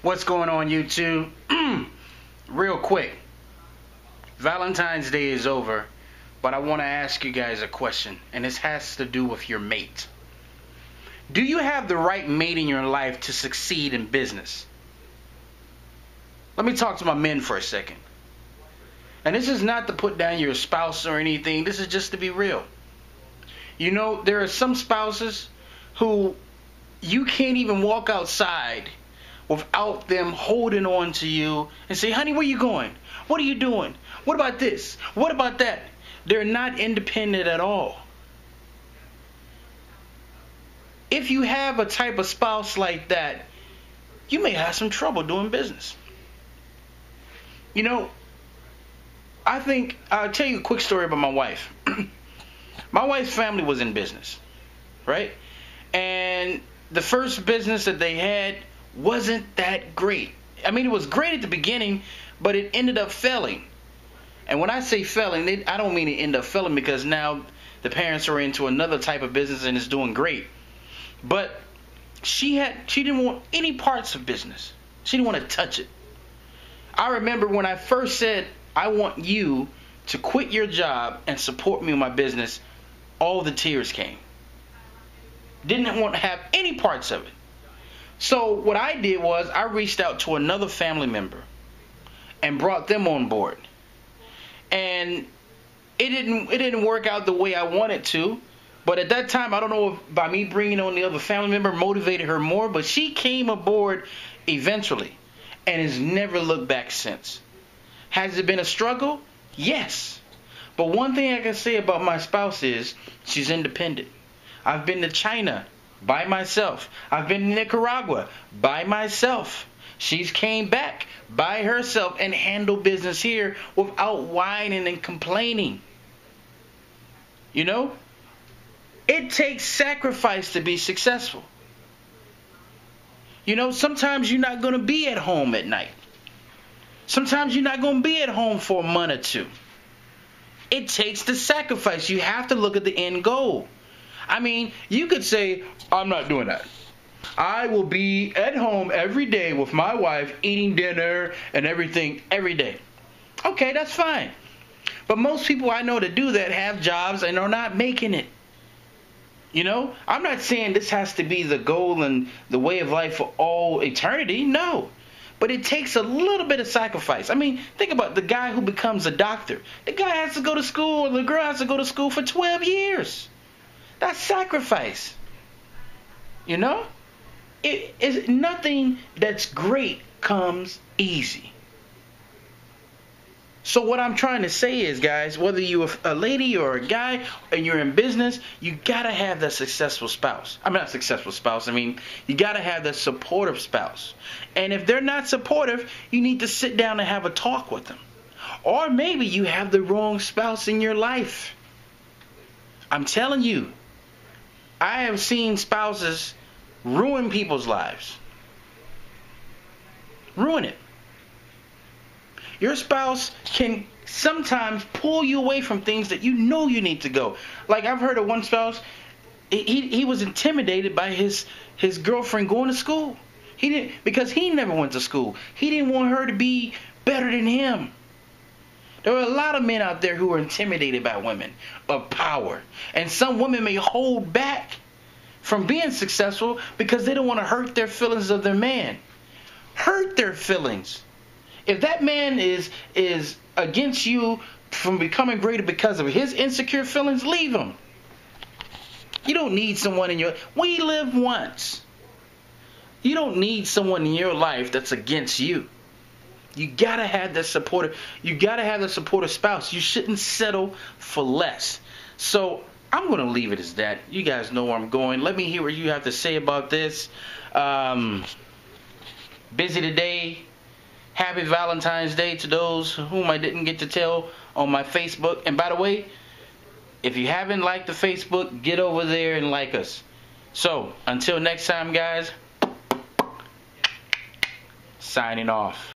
What's going on, YouTube? Real quick, Valentine's Day is over, but I want to ask you guys a question, and this has to do with your mate. Do you have the right mate in your life to succeed in business? Let me talk to my men for a second. And this is not to put down your spouse or anything. This is just to be real. You know, there are some spouses who you can't even walk outside without them holding on to you and say, honey, where you going? What are you doing? What about this? What about that? They're not independent at all. If you have a type of spouse like that, you may have some trouble doing business. You know, I'll tell you a quick story about my wife. My wife's family was in business, right? And the first business that they had wasn't that great. I mean, it was great at the beginning, but it ended up failing. And when I say failing, I don't mean it ended up failing because now the parents are into another type of business and it's doing great. But she didn't want any parts of business. She didn't want to touch it. I remember when I first said, I want you to quit your job and support me in my business, all the tears came. Didn't want to have any parts of it. So what I did was I reached out to another family member and brought them on board. And it didn't work out the way I wanted to. But at that time, I don't know if by me bringing on the other family member motivated her more, but she came aboard eventually and has never looked back since. Has it been a struggle? Yes. But one thing I can say about my spouse is she's independent. I've been to China by myself. I've been to Nicaragua by myself. She's came back by herself and handled business here without whining and complaining. You know, it takes sacrifice to be successful. You know, sometimes you're not going to be at home at night. Sometimes you're not going to be at home for a month or two. It takes the sacrifice. You have to look at the end goal. I mean, you could say, I'm not doing that. I will be at home every day with my wife eating dinner and everything every day. Okay, that's fine. But most people I know that do that have jobs and are not making it. You know, I'm not saying this has to be the goal and the way of life for all eternity. No. But it takes a little bit of sacrifice. I mean, think about the guy who becomes a doctor. The guy has to go to school, or the girl has to go to school for 12 years. That's sacrifice. You know? Nothing that's great comes easy. So what I'm trying to say is, guys, whether you're a lady or a guy and you're in business, you got to have that successful spouse. I'm not successful spouse. I mean, you got to have that supportive spouse. And if they're not supportive, you need to sit down and have a talk with them. Or maybe you have the wrong spouse in your life. I'm telling you, I have seen spouses ruin people's lives. Ruin it. Your spouse can sometimes pull you away from things that you know you need to go. Like I've heard of one spouse, he was intimidated by his girlfriend going to school. Because he never went to school. He didn't want her to be better than him. There are a lot of men out there who are intimidated by women of power. And some women may hold back from being successful because they don't want to hurt their feelings of their man. Hurt their feelings. If that man is against you from becoming greater because of his insecure feelings, leave him. You don't need someone in your... We live once. You don't need someone in your life that's against you. You gotta have that supportive. You gotta have the supportive spouse. You shouldn't settle for less. So I'm gonna leave it as that. You guys know where I'm going. Let me hear what you have to say about this. Busy today. Happy Valentine's Day to those whom I didn't get to tell on my Facebook. And by the way, if you haven't liked the Facebook, get over there and like us. So, until next time, guys, signing off.